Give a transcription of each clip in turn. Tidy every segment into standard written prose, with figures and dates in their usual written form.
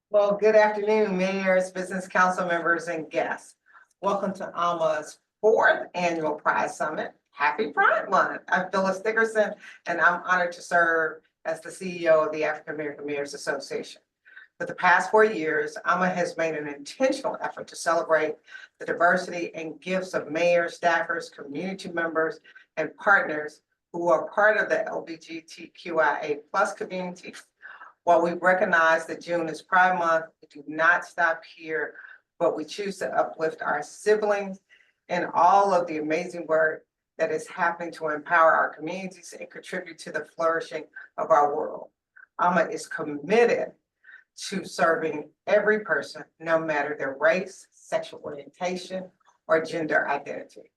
Well, good afternoon, mayors, business council members, and guests. Welcome to AAMA's fourth annual Pride Summit. Happy Pride Month. I'm Phyllis Dickerson, and I'm honored to serve as the CEO of the African American Mayors Association. For the past 4 years, AAMA has made an intentional effort to celebrate the diversity and gifts of mayors, staffers, community members, and partners who are part of the LGBTQIA plus community. While we recognize that June is Pride Month, we do not stop here, but we choose to uplift our siblings and all of the amazing work that is happening to empower our communities and contribute to the flourishing of our world. AAMA is committed to serving every person, no matter their race, sexual orientation, or gender identity.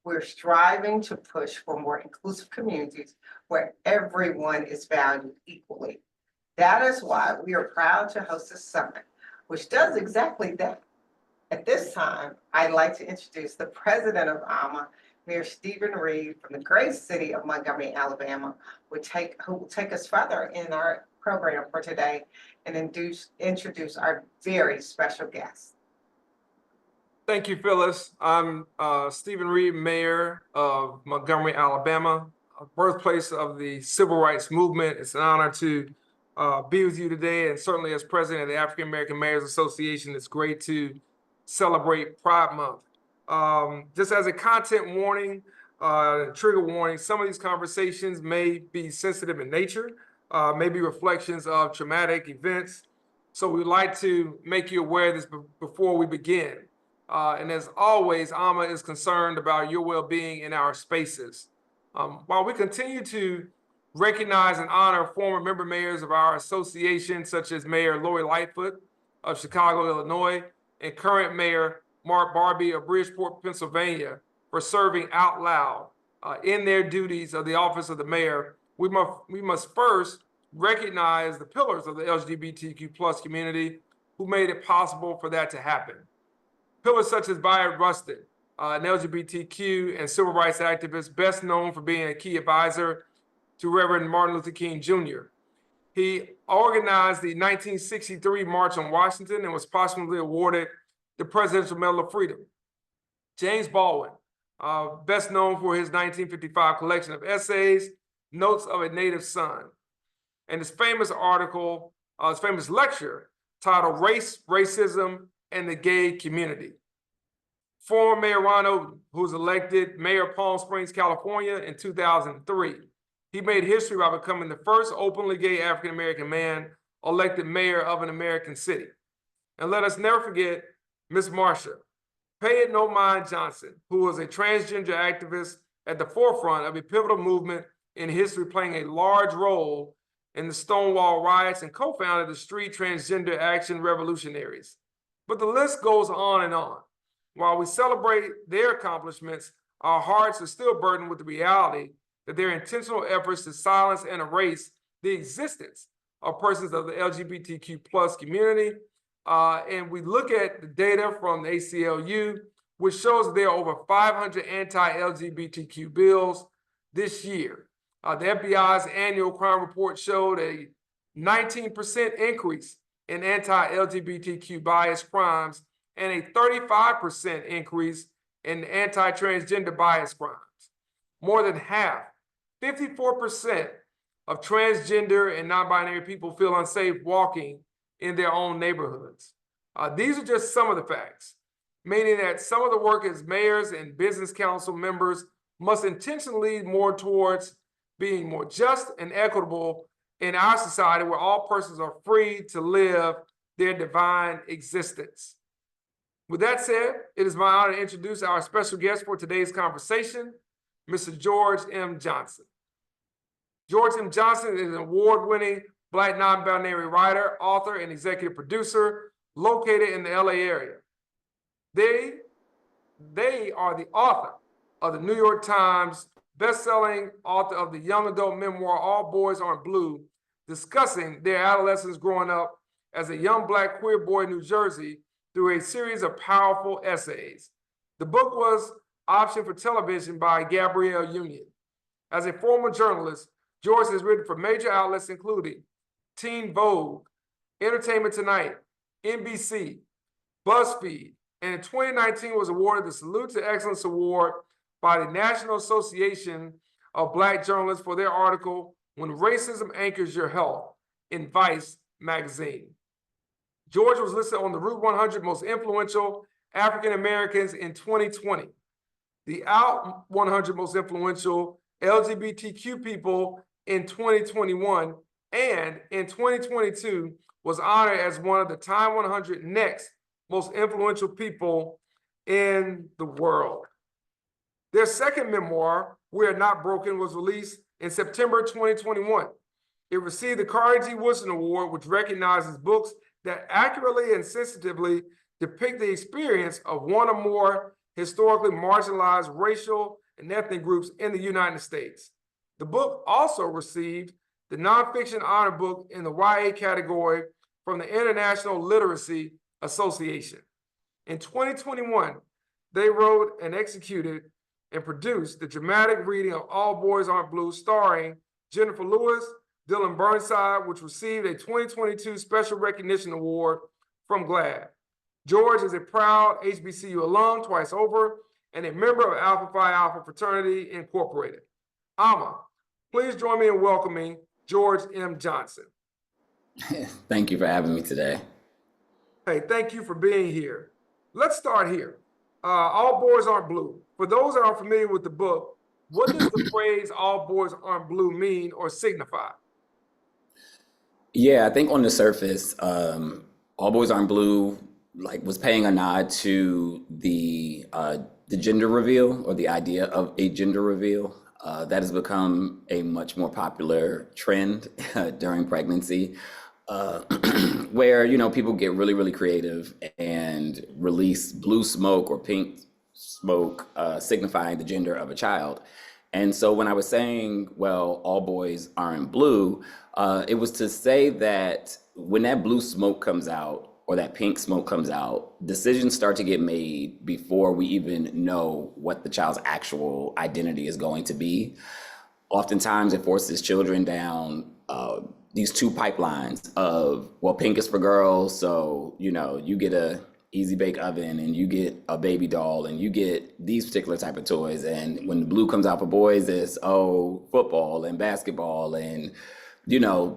We're striving to push for more inclusive communities where everyone is valued equally. That is why we are proud to host this summit, which does exactly that. At this time, I'd like to introduce the president of AAMA, Mayor Steven Reed from the great city of Montgomery, Alabama, who will take us further in our program for today and introduce our very special guest. Thank you, Phyllis. I'm Steven Reed, Mayor of Montgomery, Alabama, birthplace of the Civil Rights Movement. It's an honor to be with you today, and certainly as president of the African American Mayors Association, it's great to celebrate Pride Month. Just as a content warning, trigger warning, some of these conversations may be sensitive in nature, may be reflections of traumatic events. So we'd like to make you aware of this before we begin. And as always, AAMA is concerned about your well-being in our spaces. While we continue to recognize and honor former member mayors of our association, such as Mayor Lori Lightfoot of Chicago, Illinois, and current Mayor Mark Barbie of Bridgeport, Pennsylvania, for serving out loud in their duties of the office of the mayor, we must first recognize the pillars of the LGBTQ plus community who made it possible for that to happen. Pillars such as Bayard Rustin, an LGBTQ and civil rights activist best known for being a key advisor to Reverend Martin Luther King Jr. He organized the 1963 March on Washington and was posthumously awarded the Presidential Medal of Freedom. James Baldwin, best known for his 1955 collection of essays, Notes of a Native Son, and his famous article, his famous lecture titled Race, Racism, and the Gay Community. Former Mayor Ron Oden, who was elected mayor of Palm Springs, California in 2003. He made history by becoming the first openly gay African-American man elected mayor of an American city. And let us never forget Miss Marsha, Pay It No Mind Johnson, who was a transgender activist at the forefront of a pivotal movement in history, playing a large role in the Stonewall riots and co-founded the Street Transgender Action Revolutionaries. But the list goes on and on. While we celebrate their accomplishments, our hearts are still burdened with the reality that their intentional efforts to silence and erase the existence of persons of the LGBTQ plus community. And we look at the data from the ACLU, which shows that there are over 500 anti-LGBTQ bills this year. The FBI's annual crime report showed a 19% increase in anti-LGBTQ bias crimes and a 35% increase in anti-transgender bias crimes. More than half, 54% of transgender and non-binary people feel unsafe walking in their own neighborhoods. These are just some of the facts, meaning that some of the work as mayors and business council members must intentionally lead more towards being more just and equitable in our society where all persons are free to live their divine existence. With that said, it is my honor to introduce our special guest for today's conversation, Mr. George M. Johnson. George M. Johnson is an award-winning Black non-binary writer, author, and executive producer located in the LA area. They are the author of the New York Times best-selling author of the young adult memoir, All Boys Aren't Blue, discussing their adolescence growing up as a young Black queer boy in New Jersey through a series of powerful essays. The book was optioned for television by Gabrielle Union. As a former journalist, George has written for major outlets including Teen Vogue, Entertainment Tonight, NBC, BuzzFeed, and in 2019 was awarded the Salute to Excellence Award by the National Association of Black Journalists for their article, When Racism Anchors Your Health, in Vice magazine. George was listed on the Root 100 Most Influential African Americans in 2020, the Out 100 Most Influential LGBTQ People in 2021, and in 2022 was honored as one of the Time 100 Next Most Influential People in the World. Their second memoir, We Are Not Broken, was released in September 2021. It received the Carnegie Woodson Award, which recognizes books that accurately and sensitively depict the experience of one or more historically marginalized racial and ethnic groups in the United States. The book also received the Nonfiction Honor Book in the YA category from the International Literacy Association. In 2021, they wrote and executed and produced the dramatic reading of All Boys Aren't Blue, starring Jennifer Lewis, Dylan Burnside, which received a 2022 Special Recognition Award from GLAAD. George is a proud HBCU alum twice over and a member of Alpha Phi Alpha Fraternity Incorporated. AAMA, please join me in welcoming George M. Johnson. Thank you for having me today. Hey, thank you for being here. Let's start here. All Boys Aren't Blue. For those that aren't familiar with the book, what does the phrase all boys aren't blue mean or signify? Yeah, I think on the surface, All Boys Aren't Blue was paying a nod to the gender reveal, or the idea of a gender reveal. That has become a much more popular trend during pregnancy, where people get really, really creative and release blue smoke or pink smoke, signifying the gender of a child. And so when I was saying, well, all boys aren't blue, it was to say that when that blue smoke comes out or that pink smoke comes out, decisions start to get made before we even know what the child's actual identity is going to be. Oftentimes it forces children down these two pipelines of, well, pink is for girls, so you get a easy bake oven and you get a baby doll and you get these particular type of toys, and when the blue comes out for boys, it's football and basketball and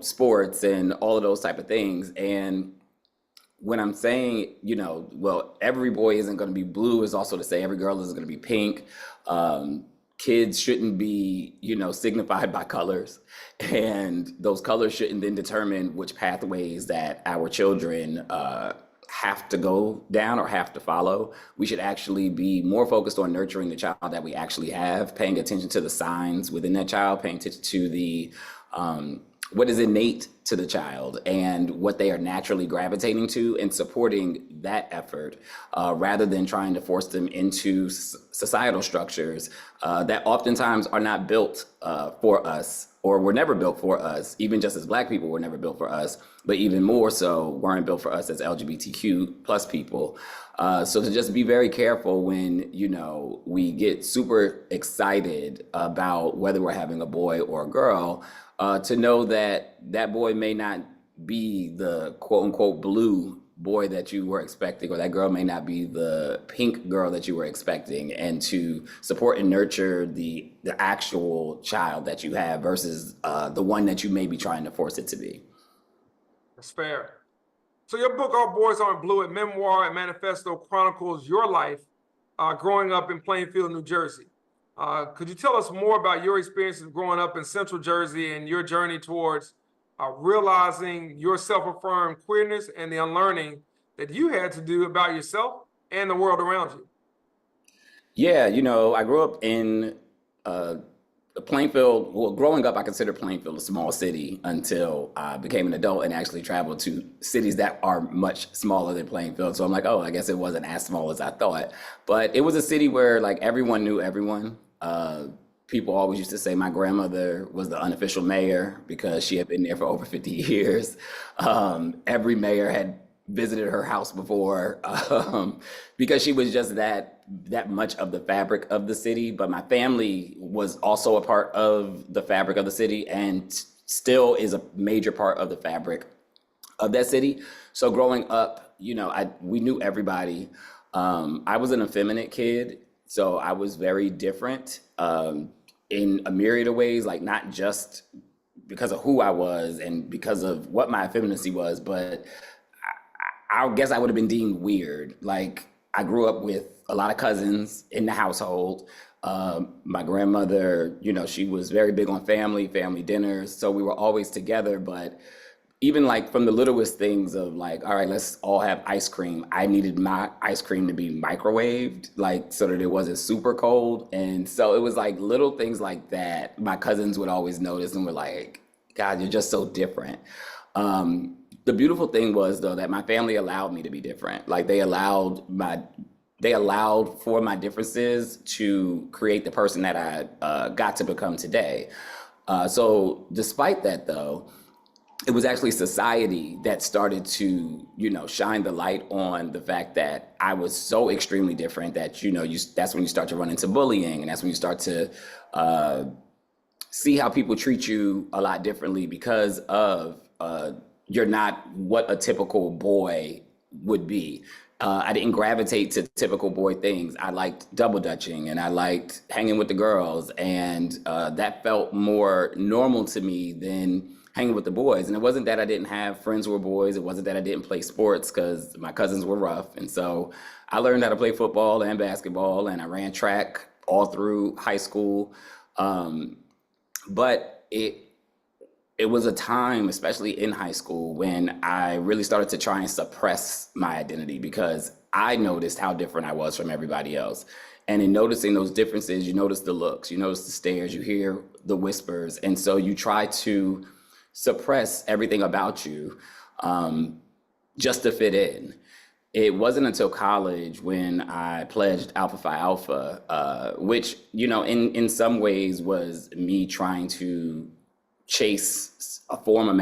sports and all of those type of things. And when I'm saying well, every boy isn't going to be blue, is also to say every girl isn't going to be pink. Kids shouldn't be signified by colors, and those colors shouldn't then determine which pathways that our children have to go down or have to follow. We should actually be more focused on nurturing the child that we actually have, paying attention to the signs within that child, paying attention to the what is innate to the child and what they are naturally gravitating to, and supporting that effort rather than trying to force them into societal structures that oftentimes are not built for us, or were never built for us. Even just as Black people were never built for us, but even more so weren't built for us as LGBTQ plus people. So to just be very careful when we get super excited about whether we're having a boy or a girl, to know that that boy may not be the quote unquote blue boy that you were expecting, or that girl may not be the pink girl that you were expecting, and to support and nurture the actual child that you have versus the one that you may be trying to force it to be. That's fair. So your book, All Boys Aren't Blue, a memoir and manifesto, chronicles your life growing up in Plainfield, New Jersey. Could you tell us more about your experiences growing up in Central Jersey and your journey towards realizing your self-affirmed queerness and the unlearning that you had to do about yourself and the world around you? Yeah, I grew up in Plainfield. Well, growing up, I considered Plainfield a small city until I became an adult and actually traveled to cities that are much smaller than Plainfield. So I'm like, I guess it wasn't as small as I thought. But it was a city where everyone knew everyone. People always used to say my grandmother was the unofficial mayor because she had been there for over 50 years. Every mayor had visited her house before because she was just that much of the fabric of the city. But my family was also a part of the fabric of the city, and still is a major part of the fabric of that city. So growing up, we knew everybody. I was an effeminate kid, so I was very different in a myriad of ways, like not just because of who I was and because of what my effeminacy was, but I guess I would have been deemed weird. Like I grew up with a lot of cousins in the household. My grandmother, she was very big on family dinners. So we were always together. But even like from the littlest things of like, all right, let's all have ice cream. I needed my ice cream to be microwaved, like so that it wasn't super cold. And so it was like little things like that. My cousins would always notice and were like, God, you're just so different. The beautiful thing was though that my family allowed me to be different. Like they allowed for my differences to create the person that I got to become today. So despite that though, it was actually society that started to, shine the light on the fact that I was so extremely different that, that's when you start to run into bullying, and that's when you start to see how people treat you a lot differently because of you're not what a typical boy would be. I didn't gravitate to typical boy things. I liked double dutching and I liked hanging with the girls, and that felt more normal to me than hanging with the boys. And it wasn't that I didn't have friends who were boys. It wasn't that I didn't play sports because my cousins were rough. And so I learned how to play football and basketball, and I ran track all through high school. But it was a time, especially in high school, when I really started to try and suppress my identity because I noticed how different I was from everybody else. And in noticing those differences, you notice the looks, you notice the stares, you hear the whispers. And so you try to suppress everything about you just to fit in. It wasn't until college when I pledged Alpha Phi Alpha, which, in some ways was me trying to chase a form of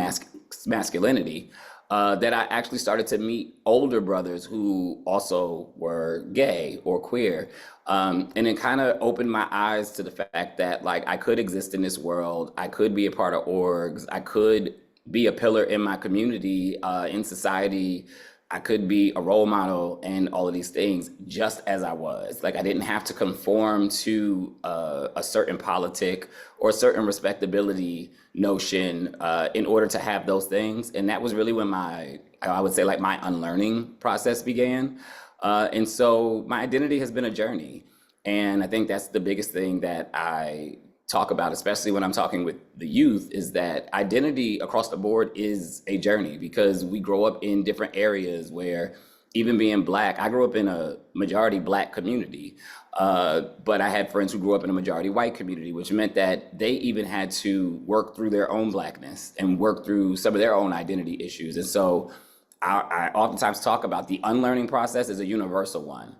masculinity, that I actually started to meet older brothers who also were gay or queer. And it kind of opened my eyes to the fact that like I could exist in this world. I could be a part of orgs. I could be a pillar in my community, in society. I could be a role model and all of these things just as I was. Like I didn't have to conform to a certain politic or a certain respectability notion in order to have those things. And that was really when I would say like my unlearning process began. And so my identity has been a journey. And I think that's the biggest thing that I talk about, especially when I'm talking with the youth, is that identity across the board is a journey because we grow up in different areas where even being Black, I grew up in a majority Black community, but I had friends who grew up in a majority white community, which meant that they even had to work through their own Blackness and work through some of their own identity issues. And so I oftentimes talk about the unlearning process as a universal one,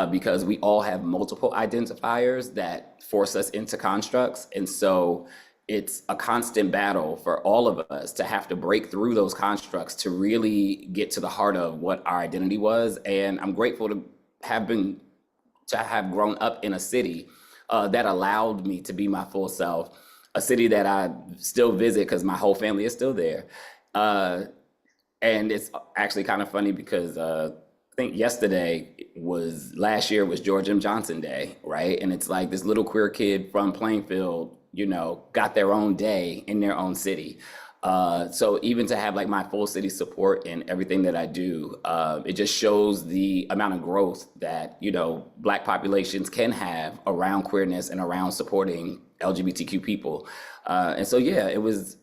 because we all have multiple identifiers that force us into constructs. And so it's a constant battle for all of us to have to break through those constructs to really get to the heart of what our identity was. And I'm grateful to have grown up in a city that allowed me to be my full self, a city that I still visit because my whole family is still there. And it's actually kind of funny because I think last year was George M. Johnson Day, right? And it's like this little queer kid from Plainfield, got their own day in their own city. So even to have like my full city support in everything that I do, it just shows the amount of growth that, Black populations can have around queerness and around supporting LGBTQ people. And so, yeah,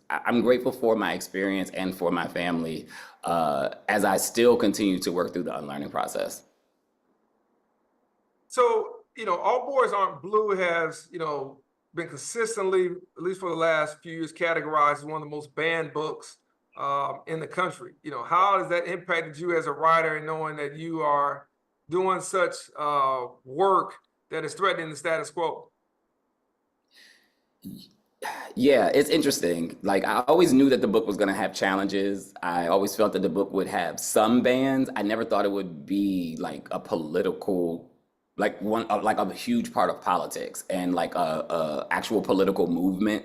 I'm grateful for my experience and for my family as I still continue to work through the unlearning process. So, All Boys Aren't Blue has, been consistently, at least for the last few years, categorized as one of the most banned books in the country. How has that impacted you as a writer and knowing that you are doing such work that is threatening the status quo? Yeah, it's interesting. Like I always knew that the book was going to have challenges. I always felt that the book would have some bans. I never thought it would be like a political, like a huge part of politics and like a actual political movement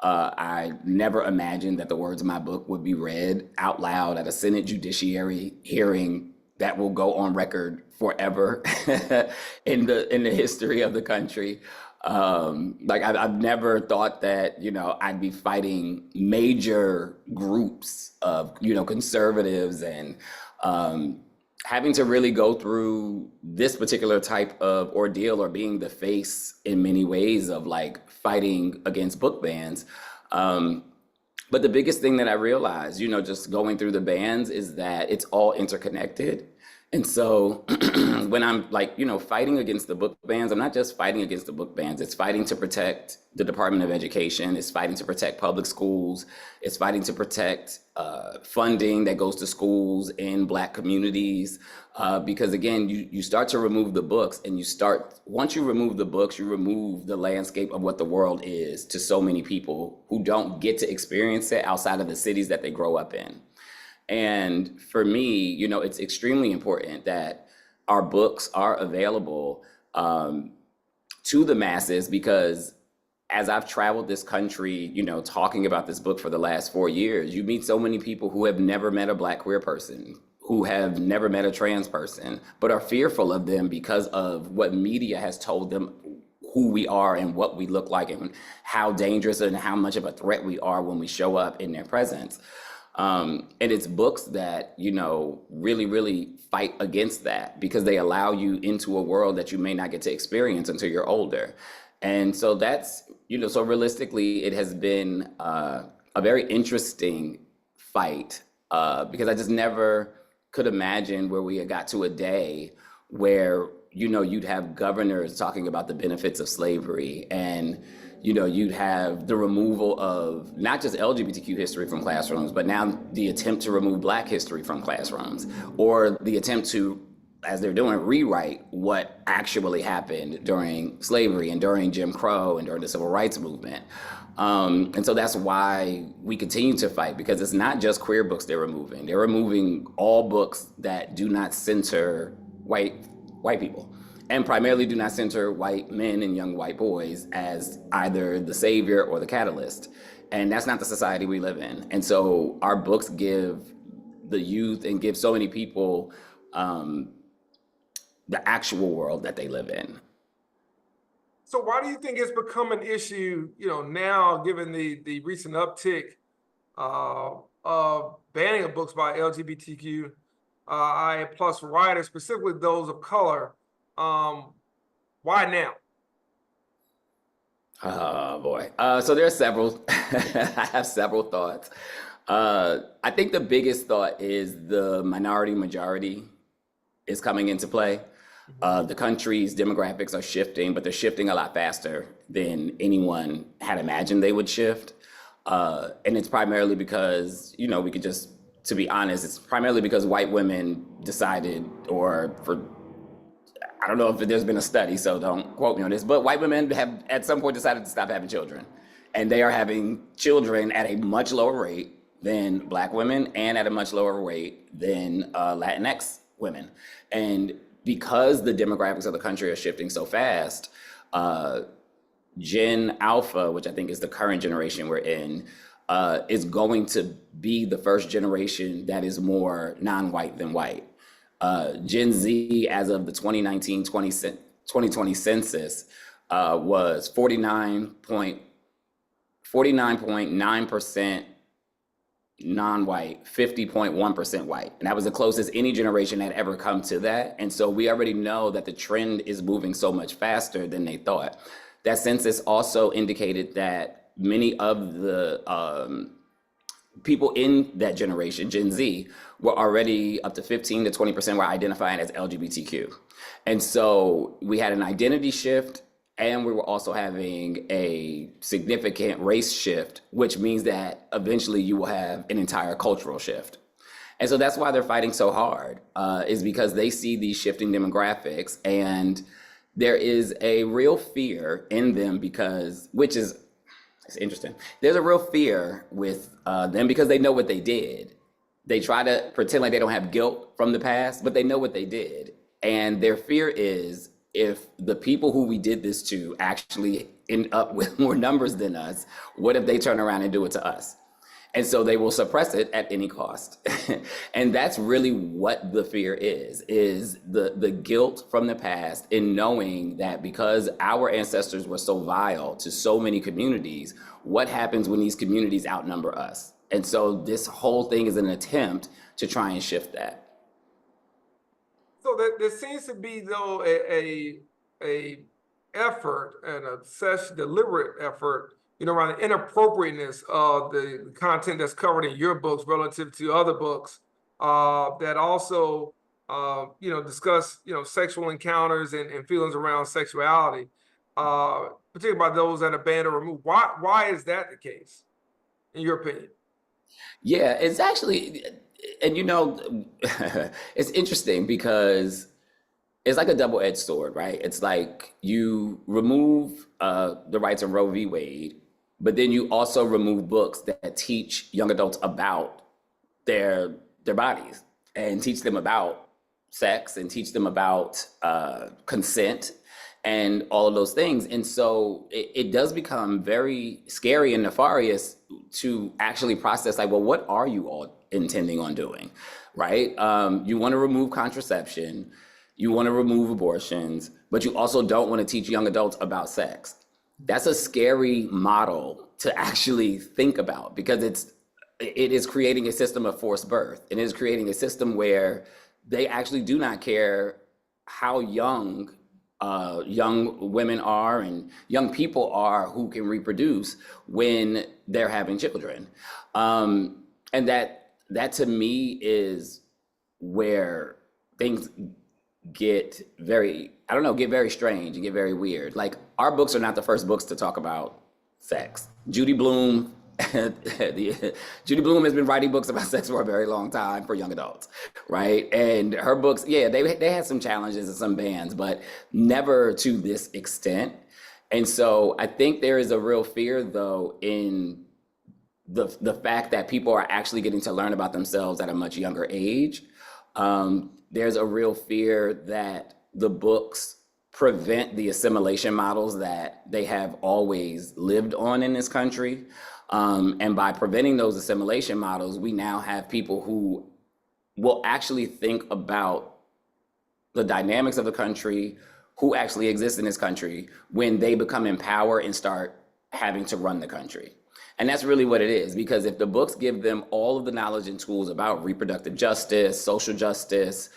I never imagined that the words of my book would be read out loud at a Senate Judiciary hearing that will go on record forever in the history of the country. Like I've never thought that, you know, I'd be fighting major groups of, you know, conservatives and having to really go through this particular type of ordeal, or being the face in many ways of like fighting against book bans. But the biggest thing that I realized, you know, just going through the bans, is that it's all interconnected. And so when I'm like, you know, fighting against the book bans, I'm not just fighting against the book bans. It's fighting to protect the Department of Education. It's fighting to protect public schools. It's fighting to protect funding that goes to schools in Black communities. Because again, you start to remove the books, and once you remove the books, you remove the landscape of what the world is to so many people who don't get to experience it outside of the cities that they grow up in. And for me, you know, it's extremely important that our books are available to the masses, because as I've traveled this country, you know, talking about this book for the last 4 years, you meet so many people who have never met a Black queer person, who have never met a trans person, but are fearful of them because of what media has told them who we are and what we look like, and how dangerous and how much of a threat we are when we show up in their presence. And it's books that, you know, really, really fight against that, because they allow you into a world that you may not get to experience until you're older. And so that's, you know, so realistically, it has been a very interesting fight, because I just never could imagine where we had got to a day where, you know, you'd have governors talking about the benefits of slavery, and you know, you'd have the removal of not just LGBTQ history from classrooms, but now the attempt to remove Black history from classrooms, or the attempt to, as they're doing, rewrite what actually happened during slavery and during Jim Crow and during the Civil Rights Movement. And so that's why we continue to fight, because it's not just queer books they're removing. They're removing all books that do not censor white people, and primarily do not censor white men and young white boys as either the savior or the catalyst. And that's not the society we live in. And so our books give the youth and give so many people the actual world that they live in. So why do you think it's become an issue, you know, now, given the recent uptick of banning of books by LGBTQIA plus writers, specifically those of color? Why now? Oh boy. So there are several. I have several thoughts. I think the biggest thought is the minority majority is coming into play. The country's demographics are shifting, but they're shifting a lot faster than anyone had imagined they would shift. And it's primarily because, you know, to be honest, it's primarily because white women decided, I don't know if there's been a study, so don't quote me on this, but white women have at some point decided to stop having children. And they are having children at a much lower rate than Black women, and at a much lower rate than Latinx women. And because the demographics of the country are shifting so fast, Gen Alpha, which I think is the current generation we're in, is going to be the first generation that is more non-white than white. Gen Z, as of the 2019-2020 census, was 49.9% non-white, 50.1% white. And that was the closest any generation had ever come to that. And so we already know that the trend is moving so much faster than they thought. That census also indicated that many of the people in that generation, Gen Z, were already up to 15 to 20% were identifying as LGBTQ. And so we had an identity shift, and we were also having a significant race shift, which means that eventually you will have an entire cultural shift. And so that's why they're fighting so hard, is because they see these shifting demographics, and there is a real fear in them it's interesting. There's a real fear with them because they know what they did. They try to pretend like they don't have guilt from the past, but they know what they did. And their fear is, if the people who we did this to actually end up with more numbers than us? What if they turn around and do it to us? And so they will suppress it at any cost. And that's really what the fear is the guilt from the past in knowing that because our ancestors were so vile to so many communities, what happens when these communities outnumber us? And so this whole thing is an attempt to try and shift that. So there seems to be, though, a effort and a such deliberate effort, around the inappropriateness of the content that's covered in your books relative to other books that also, discuss, sexual encounters and feelings around sexuality, particularly by those that are banned or removed. Why is that the case, in your opinion? Yeah, it's actually, and it's interesting because it's like a double-edged sword, right? It's like you remove the rights of Roe v. Wade, but then you also remove books that teach young adults about their bodies and teach them about sex and teach them about consent and all of those things. And so it does become very scary and nefarious to actually process, like, well, what are you all intending on doing, right? You want to remove contraception, you want to remove abortions, but you also don't want to teach young adults about sex. That's a scary model to actually think about because it is creating a system of forced birth. It is creating a system where they actually do not care how young women are and young people are who can reproduce when they're having children. And that to me is where things get very strange and get very weird. Like, our books are not the first books to talk about sex. Judy Blume has been writing books about sex for a very long time for young adults, right? And her books, yeah, they had some challenges and some bans, but never to this extent. And so I think there is a real fear, though, in the fact that people are actually getting to learn about themselves at a much younger age. There's a real fear that the books prevent the assimilation models that they have always lived on in this country. And by preventing those assimilation models, we now have people who will actually think about the dynamics of the country, who actually exist in this country, when they become in power and start having to run the country. And that's really what it is, because if the books give them all of the knowledge and tools about reproductive justice, social justice,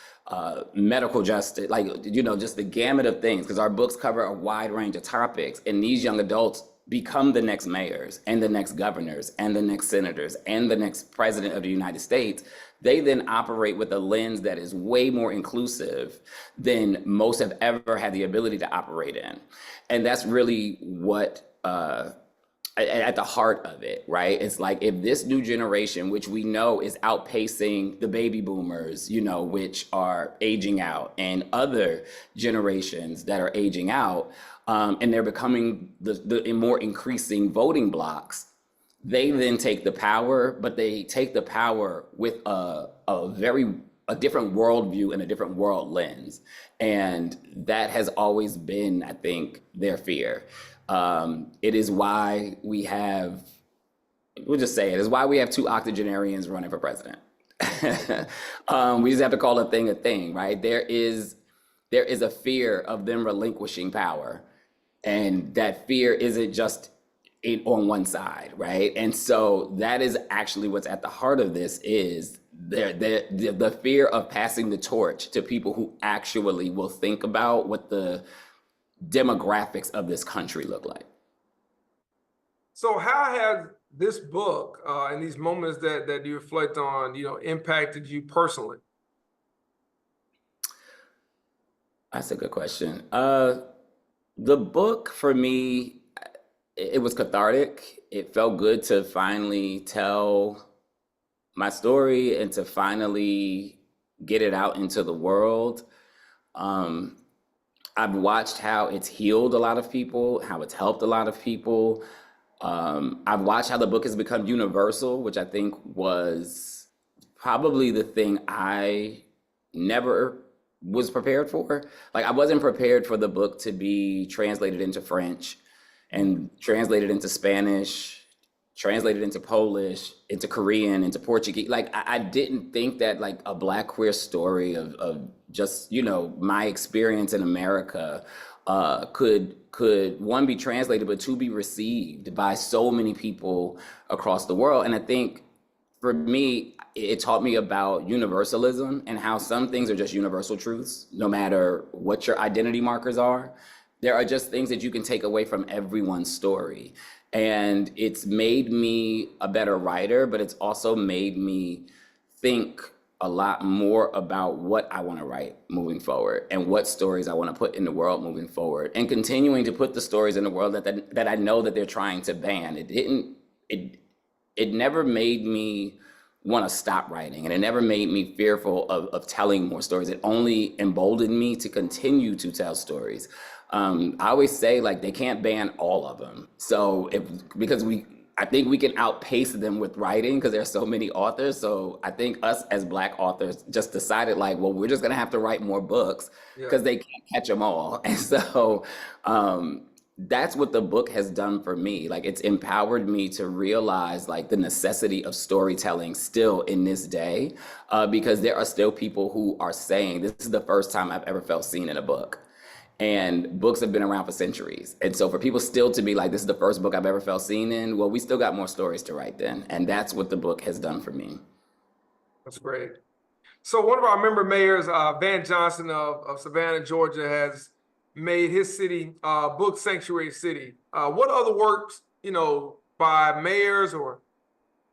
medical justice, just the gamut of things, because our books cover a wide range of topics, and these young adults become the next mayors and the next governors and the next senators and the next president of the United States, they then operate with a lens that is way more inclusive than most have ever had the ability to operate in. And that's really what at the heart of it, right? It's like, if this new generation, which we know is outpacing the baby boomers, which are aging out, and other generations that are aging out, and they're becoming the more increasing voting blocks, they then take the power, but they take the power with a different worldview and a different world lens. And that has always been, I think, their fear. It is why we have, we'll just say it, is why we have 2 octogenarians running for president. We just have to call a thing, right? There is a fear of them relinquishing power. And that fear isn't just on one side, right? And so that is actually what's at the heart of this, is the fear of passing the torch to people who actually will think about what the demographics of this country look like. So how has this book and these moments that you reflect on, impacted you personally? That's a good question. The book, for me, it was cathartic. It felt good to finally tell my story and to finally get it out into the world. I've watched how it's healed a lot of people, how it's helped a lot of people. I've watched how the book has become universal, which I think was probably the thing I never was prepared for. Like, I wasn't prepared for the book to be translated into French and translated into Spanish, translated into Polish, into Korean, into Portuguese. Like I didn't think that like a Black queer story of just, you know, my experience in America could one be translated, but two be received by so many people across the world. And I think for me, it taught me about universalism and how some things are just universal truths, no matter what your identity markers are. There are just things that you can take away from everyone's story. And it's made me a better writer, but it's also made me think a lot more about what I want to write moving forward and what stories I want to put in the world moving forward, and continuing to put the stories in the world that I know that they're trying to ban. It never made me want to stop writing, and it never made me fearful of telling more stories. It only emboldened me to continue to tell stories. I always say like they can't ban all of them. So I think we can outpace them with writing because there's so many authors. So I think us as Black authors just decided like, well, we're just gonna have to write more books because they can't catch them all. And so that's what the book has done for me. Like it's empowered me to realize like the necessity of storytelling still in this day, because there are still people who are saying this is the first time I've ever felt seen in a book. And books have been around for centuries. And so for people still to be like, this is the first book I've ever felt seen in, well, we still got more stories to write then. And that's what the book has done for me. That's great. So one of our member mayors, Van Johnson of Savannah, Georgia, has made his city book sanctuary city. What other works, you know, by mayors or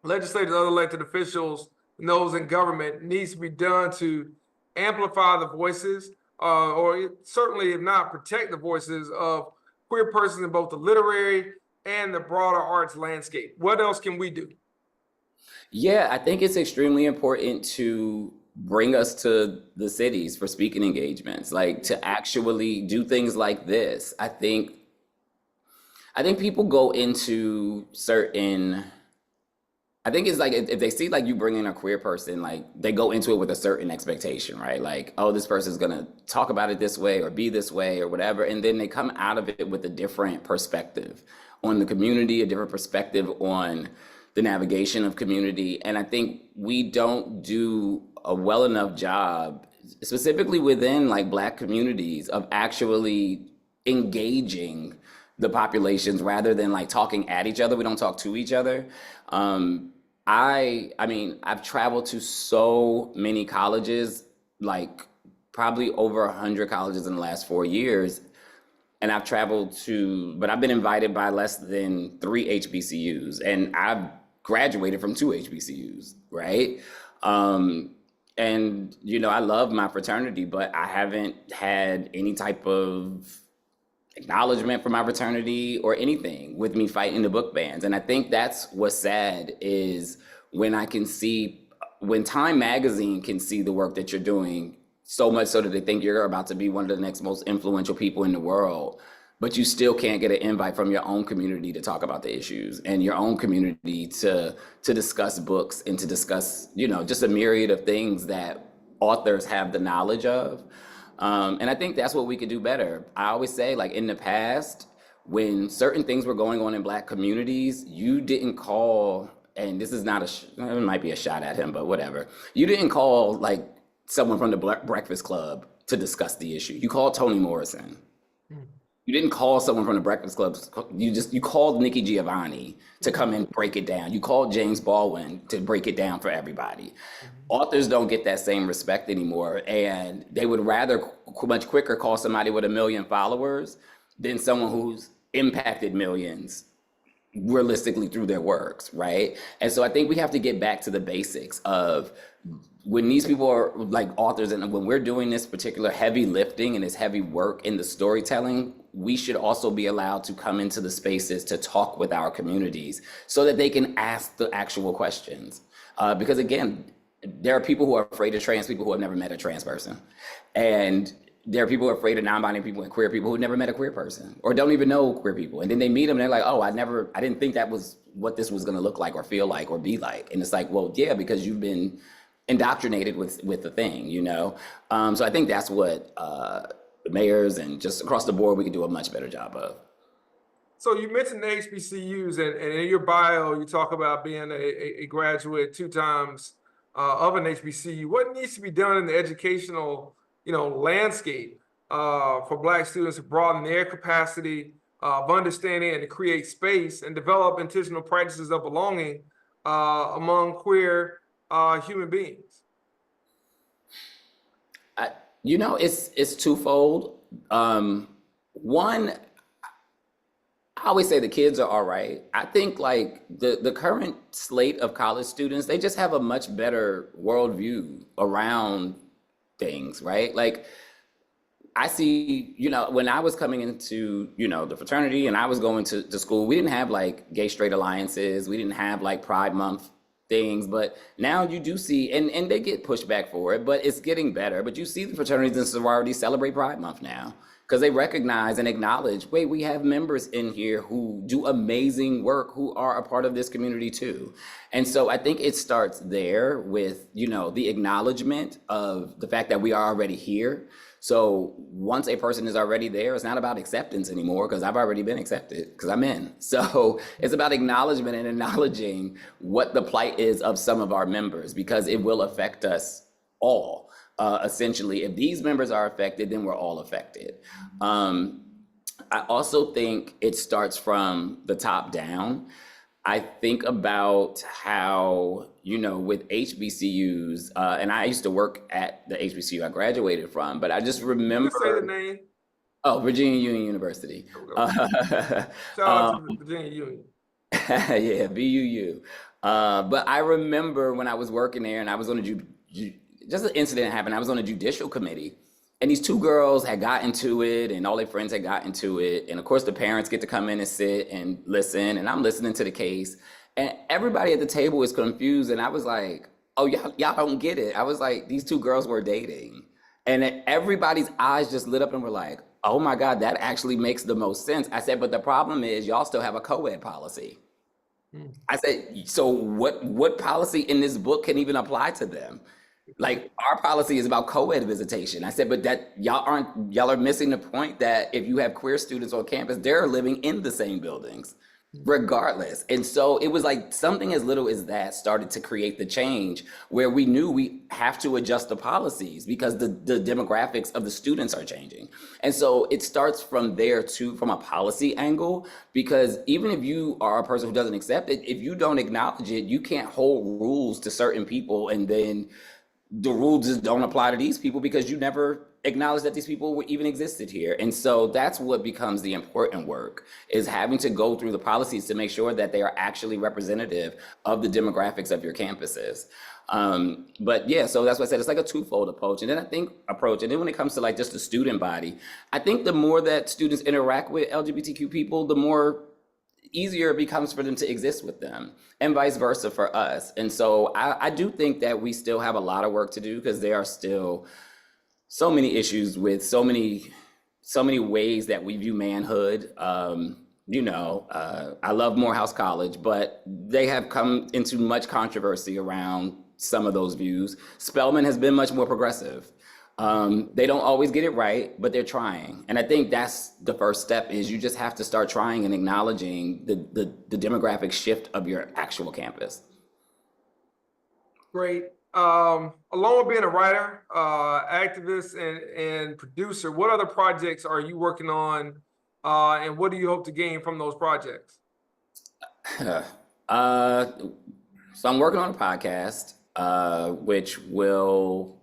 legislators, other elected officials, and those in government needs to be done to amplify the voices, or certainly if not protect the voices of queer persons in both the literary and the broader arts landscape? What else can we do? Yeah, I think it's extremely important to bring us to the cities for speaking engagements, like to actually do things like this. I think people go into certain, I think it's like if they see like you bring in a queer person, like they go into it with a certain expectation, right? Like, oh, this person's gonna talk about it this way or be this way or whatever. And then they come out of it with a different perspective on the community, a different perspective on the navigation of community. And I think we don't do a well enough job, specifically within like Black communities, of actually engaging the populations rather than like talking at each other. We don't talk to each other. I mean, I've traveled to so many colleges, like probably over 100 colleges in the last 4 years. And I've traveled to, but I've been invited by less than 3 HBCUs, and I've graduated from 2 HBCUs, right? And, you know, I love my fraternity, but I haven't had any type of acknowledgement from my fraternity or anything with me fighting the book bans. And I think that's what's sad, is when I can see, when Time Magazine can see the work that you're doing, so much so that they think you're about to be one of the next most influential people in the world, but you still can't get an invite from your own community to talk about the issues, and your own community to discuss books and to discuss, you know, just a myriad of things that authors have the knowledge of. And I think that's what we could do better. I always say, like in the past, when certain things were going on in Black communities, you didn't call, and this is not it might be a shot at him, but whatever. You didn't call like someone from the Breakfast Club to discuss the issue. You called Toni Morrison. You didn't call someone from the Breakfast Club. You called Nikki Giovanni to come and break it down. You called James Baldwin to break it down for everybody. Authors don't get that same respect anymore, and they would rather much quicker call somebody with 1 million followers than someone who's impacted millions realistically through their works, right? And so I think we have to get back to the basics of when these people are like authors, and when we're doing this particular heavy lifting and this heavy work in the storytelling, we should also be allowed to come into the spaces to talk with our communities so that they can ask the actual questions. Because again, there are people who are afraid of trans people who have never met a trans person. And there are people who are afraid of non-binary people and queer people who never met a queer person or don't even know queer people. And then they meet them and they're like, oh, I didn't think that was what this was gonna look like or feel like or be like. And it's like, well, yeah, because you've been indoctrinated with the thing, you know? So I think that's what mayors and just across the board, we could do a much better job of. So you mentioned the HBCUs, and in your bio, you talk about being a graduate 2 times of an HBCU. What needs to be done in the educational, landscape for Black students to broaden their capacity of understanding and to create space and develop intentional practices of belonging among queer human beings? It's twofold. One, I always say the kids are all right. I think like the current slate of college students, they just have a much better worldview around things, right? Like I see, when I was coming into, the fraternity and I was going to school, we didn't have like gay straight alliances. We didn't have like Pride Month things, but now you do see, and they get pushed back for it, but it's getting better. But you see the fraternities and sororities celebrate Pride Month now because they recognize and acknowledge, wait, we have members in here who do amazing work, who are a part of this community too. And so I think it starts there with, the acknowledgement of the fact that we are already here. So once a person is already there, it's not about acceptance anymore because I've already been accepted because I'm in. So it's about acknowledgement and acknowledging what the plight is of some of our members because it will affect us all. Essentially, if these members are affected, then we're all affected. I also think it starts from the top down. I think about how, with HBCUs, and I used to work at the HBCU I graduated from, but I just remember. Say the name. Oh, Virginia Union University. Shout out to Virginia Union. Yeah, VUU. But I remember when I was working there and I was on just an incident happened. I was on a judicial committee and these two girls had got into it and all their friends had got into it. And of course the parents get to come in and sit and listen and I'm listening to the case and everybody at the table is confused. And I was like, oh, y'all don't get it. I was like, these two girls were dating and everybody's eyes just lit up and were like, oh my God, that actually makes the most sense. I said, but the problem is y'all still have a co-ed policy. I said, so what policy in this book can even apply to them? Like our policy is about co-ed visitation. I said, but that y'all are missing the point that if you have queer students on campus, they're living in the same buildings regardless. And so it was like something as little as that started to create the change where we knew we have to adjust the policies because the demographics of the students are changing. And so it starts from there too, from a policy angle, because even if you are a person who doesn't accept it, if you don't acknowledge it, you can't hold rules to certain people and then the rules just don't apply to these people because you never acknowledge that these people even existed here. And so that's what becomes the important work, is having to go through the policies to make sure that they are actually representative of the demographics of your campuses. But yeah, so that's what I said, it's like a twofold approach. And then when it comes to like just the student body, I think the more that students interact with LGBTQ people, the more easier it becomes for them to exist with them and vice versa for us. And so I do think that we still have a lot of work to do because there are still so many issues with so many ways that we view manhood. I love Morehouse College, but they have come into much controversy around some of those views. Spelman has been much more progressive. They don't always get it right, but they're trying. And I think that's the first step, is you just have to start trying and acknowledging the demographic shift of your actual campus. Great. Along with being a writer, activist, and producer, what other projects are you working on, and what do you hope to gain from those projects? So I'm working on a podcast, which will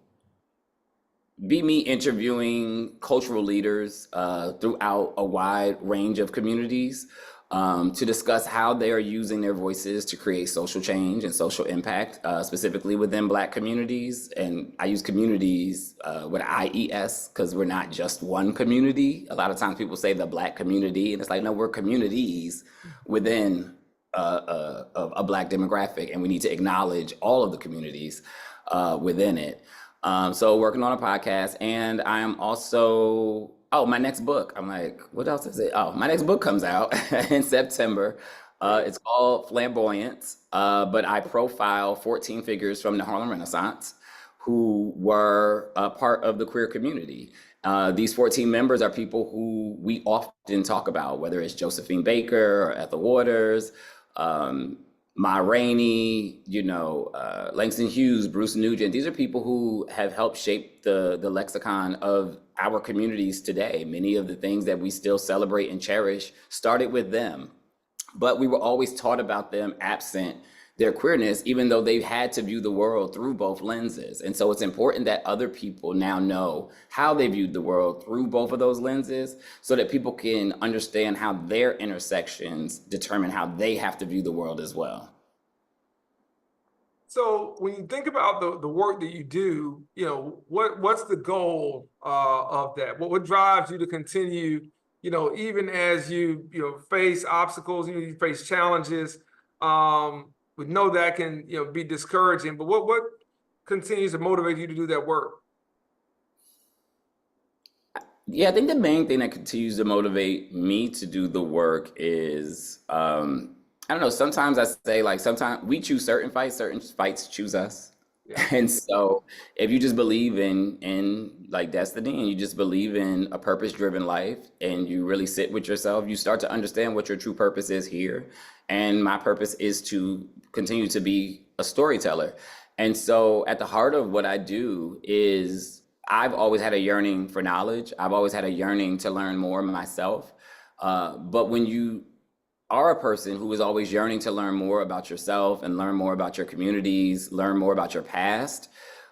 be me interviewing cultural leaders throughout a wide range of communities to discuss how they are using their voices to create social change and social impact, specifically within Black communities. And I use communities with IES because we're not just one community. A lot of times people say the Black community, and it's like, no, we're communities within a Black demographic, and we need to acknowledge all of the communities within it. So working on a podcast, and I'm also, my next book. I'm like, what else is it? Oh, my next book comes out in September. It's called Flamboyance, but I profile 14 figures from the Harlem Renaissance who were a part of the queer community. These 14 members are people who we often talk about, whether it's Josephine Baker or Ethel Waters, Ma Rainey, Langston Hughes, Bruce Nugent. These are people who have helped shape the lexicon of our communities today. Many of the things that we still celebrate and cherish started with them. But we were always taught about them absent their queerness, even though they had to view the world through both lenses. And so it's important that other people now know how they viewed the world through both of those lenses so that people can understand how their intersections determine how they have to view the world as well. So when you think about the work that you do, what's the goal of that? What drives you to continue, even as you face obstacles, you face challenges, we know that can be discouraging, but what continues to motivate you to do that work? Yeah, I think the main thing that continues to motivate me to do the work is, I don't know, sometimes I say, like, sometimes we choose certain fights choose us. Yeah. And so if you just believe in like destiny and you just believe in a purpose-driven life and you really sit with yourself, you start to understand what your true purpose is here. And my purpose is to continue to be a storyteller. And so at the heart of what I do is I've always had a yearning for knowledge. I've always had a yearning to learn more myself. But when you are a person who is always yearning to learn more about yourself and learn more about your communities, learn more about your past,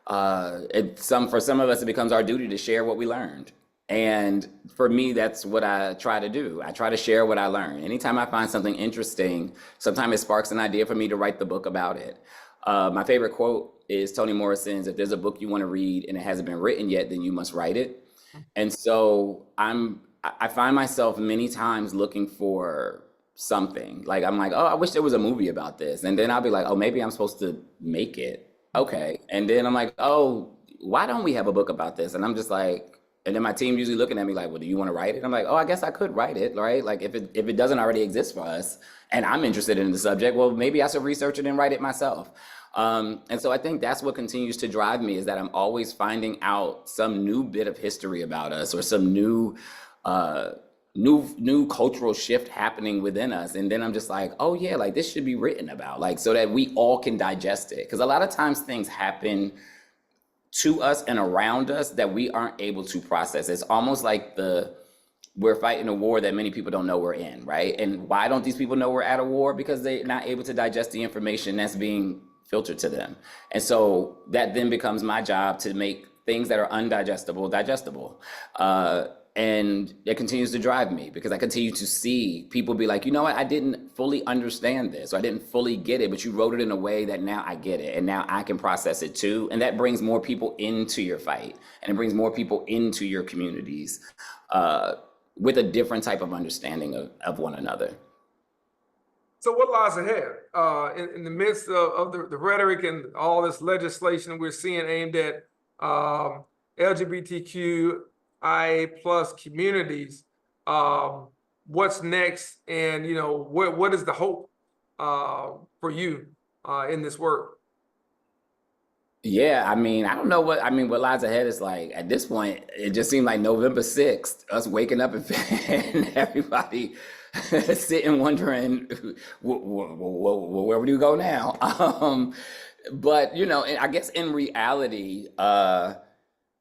for some of us, it becomes our duty to share what we learned. And for me, that's what I try to do. I try to share what I learn. Anytime I find something interesting, sometimes it sparks an idea for me to write the book about it. My favorite quote is Toni Morrison's, "If there's a book you want to read and it hasn't been written yet, then you must write it." And so I find myself many times looking for something. Like, I'm like, oh, I wish there was a movie about this. And then I'll be like, oh, maybe I'm supposed to make it. Okay. And then I'm like, oh, why don't we have a book about this? And I'm just like, and then my team usually looking at me like, well, do you want to write it? I'm like, oh, I guess I could write it, right? Like, if it doesn't already exist for us and I'm interested in the subject, well, maybe I should research it and write it myself. And so I think that's what continues to drive me, is that I'm always finding out some new bit of history about us or some new cultural shift happening within us. And then I'm just like, oh yeah, like this should be written about, like, so that we all can digest it. Because a lot of times things happen to us and around us that we aren't able to process. It's almost like we're fighting a war that many people don't know we're in, right? And why don't these people know we're at a war? Because they're not able to digest the information that's being filtered to them. And so that then becomes my job to make things that are undigestible digestible. And it continues to drive me because I continue to see people be like, you know what, I didn't fully understand this, or I didn't fully get it, but you wrote it in a way that now I get it and now I can process it too. And that brings more people into your fight and it brings more people into your communities with a different type of understanding of one another. So what lies ahead in the midst of the rhetoric and all this legislation we're seeing aimed at LGBTQIA+ communities? What's next, and what is the hope for you in this work? Yeah, I mean, I don't know what lies ahead is like. At this point, it just seemed like November 6th, us waking up and everybody sitting wondering, where would you go now? But, I guess in reality,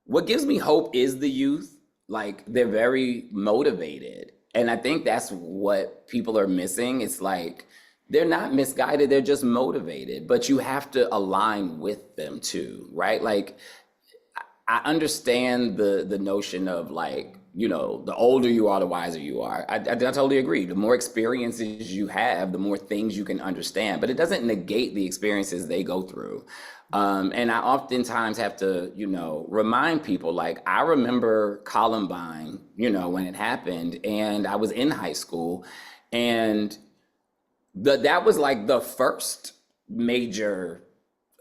what gives me hope is the youth. Like, they're very motivated. And I think that's what people are missing. It's like, they're not misguided, they're just motivated, but you have to align with them too, right? Like, I understand the notion of like, the older you are, the wiser you are. I totally agree. The more experiences you have, the more things you can understand, but it doesn't negate the experiences they go through. And I oftentimes have to, remind people, like, I remember Columbine, when it happened, and I was in high school, and that was like the first major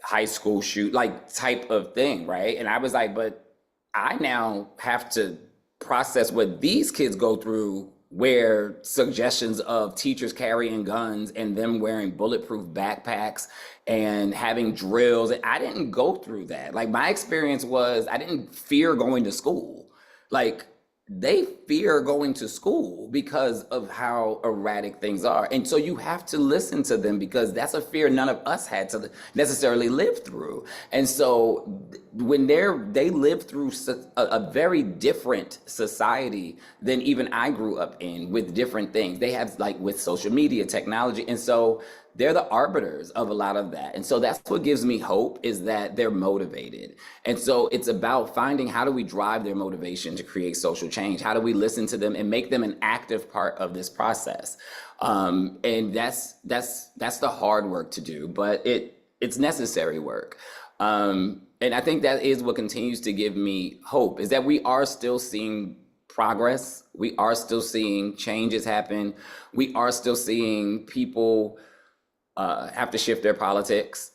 high school type of thing, right? And I was like, but I now have to process what these kids go through, where suggestions of teachers carrying guns and them wearing bulletproof backpacks and having drills. And I didn't go through that. Like, my experience was I didn't fear going to school. like they fear going to school because of how erratic things are. And so you have to listen to them because that's a fear none of us had to necessarily live through. And so when they live through a very different society than even I grew up in, with different things. They have, like, with social media, technology. And so they're the arbiters of a lot of that. And so that's what gives me hope, is that they're motivated. And so it's about finding, how do we drive their motivation to create social change? How do we listen to them and make them an active part of this process? And that's the hard work to do, but it's necessary work. And I think that is what continues to give me hope, is that we are still seeing progress. We are still seeing changes happen. We are still seeing people have to shift their politics,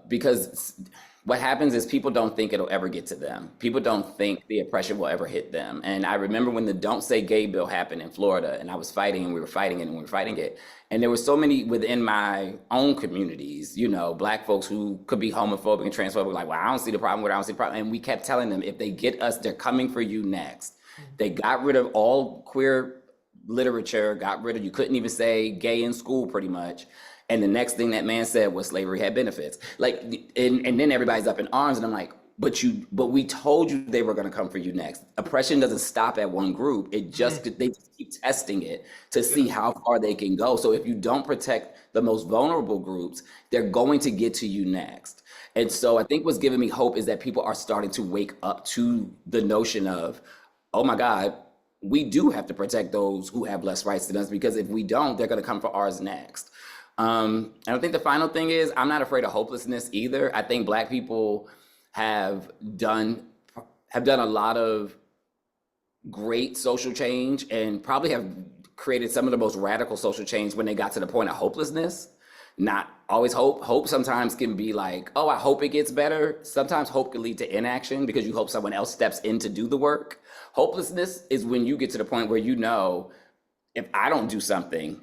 because what happens is people don't think it'll ever get to them. People don't think the oppression will ever hit them. And I remember when the Don't Say Gay bill happened in Florida, and I was fighting, and we were fighting it, and we were fighting it. And there were so many within my own communities, you know, Black folks who could be homophobic and transphobic, like, well, I don't see the problem with it, I don't see the problem. And we kept telling them, if they get us, they're coming for you next. They got rid of all queer literature, you couldn't even say gay in school, pretty much. And the next thing that man said was slavery had benefits. Like, and then everybody's up in arms, and I'm like, but we told you they were going to come for you next. Oppression doesn't stop at one group. They just keep testing it to see how far they can go. So if you don't protect the most vulnerable groups, they're going to get to you next. And so I think what's giving me hope is that people are starting to wake up to the notion of, oh my God, we do have to protect those who have less rights than us, because if we don't, they're going to come for ours next. And I think the final thing is, I'm not afraid of hopelessness either. I think Black people have done a lot of great social change, and probably have created some of the most radical social change when they got to the point of hopelessness. Not always hope. Hope sometimes can be like, oh, I hope it gets better. Sometimes hope can lead to inaction because you hope someone else steps in to do the work. Hopelessness is when you get to the point where, you know, if I don't do something,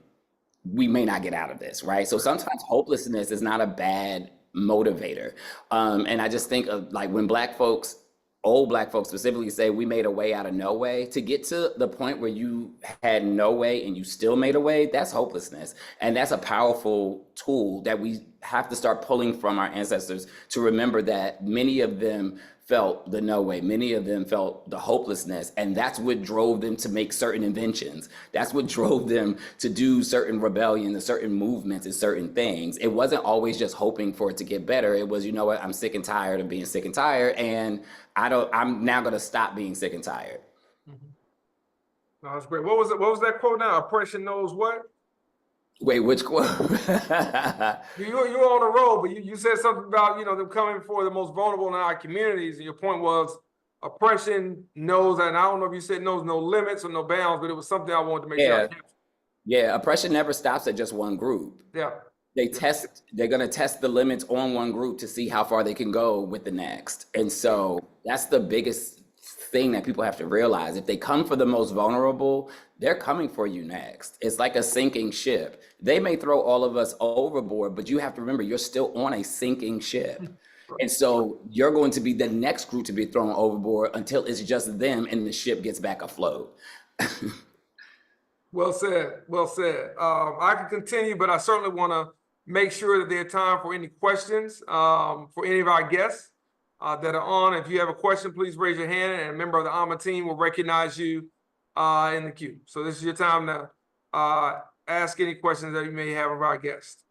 we may not get out of this, right? So sometimes hopelessness is not a bad motivator. And I just think of, like, when Black folks, old Black folks specifically, say we made a way out of no way, to get to the point where you had no way and you still made a way, that's hopelessness. And that's a powerful tool that we have to start pulling from our ancestors, to remember that many of them felt the no way. Many of them felt the hopelessness, and that's what drove them to make certain inventions. That's what drove them to do certain rebellions and certain movements and certain things. It wasn't always just hoping for it to get better. It was, you know what, I'm sick and tired of being sick and tired, and I'm now gonna stop being sick and tired. No, that's great. What was that quote now? Oppression knows what? Wait, which quote? You were on the road, but you said something about, you know, them coming for the most vulnerable in our communities, and your point was oppression knows, and I don't know if you said knows no limits or no bounds, but it was something I wanted to make sure I captured. Yeah, oppression never stops at just one group. Yeah. They're gonna test the limits on one group to see how far they can go with the next. And so that's the biggest thing that people have to realize. If they come for the most vulnerable, they're coming for you next. It's like a sinking ship. They may throw all of us overboard, but you have to remember, you're still on a sinking ship. And so you're going to be the next group to be thrown overboard until it's just them and the ship gets back afloat. Well said. Well said. I can continue, but I certainly want to make sure that there's time for any questions for any of our guests that are on. If you have a question, please raise your hand, and a member of the AAMA team will recognize you in the queue. So this is your time to ask any questions that you may have of our guests.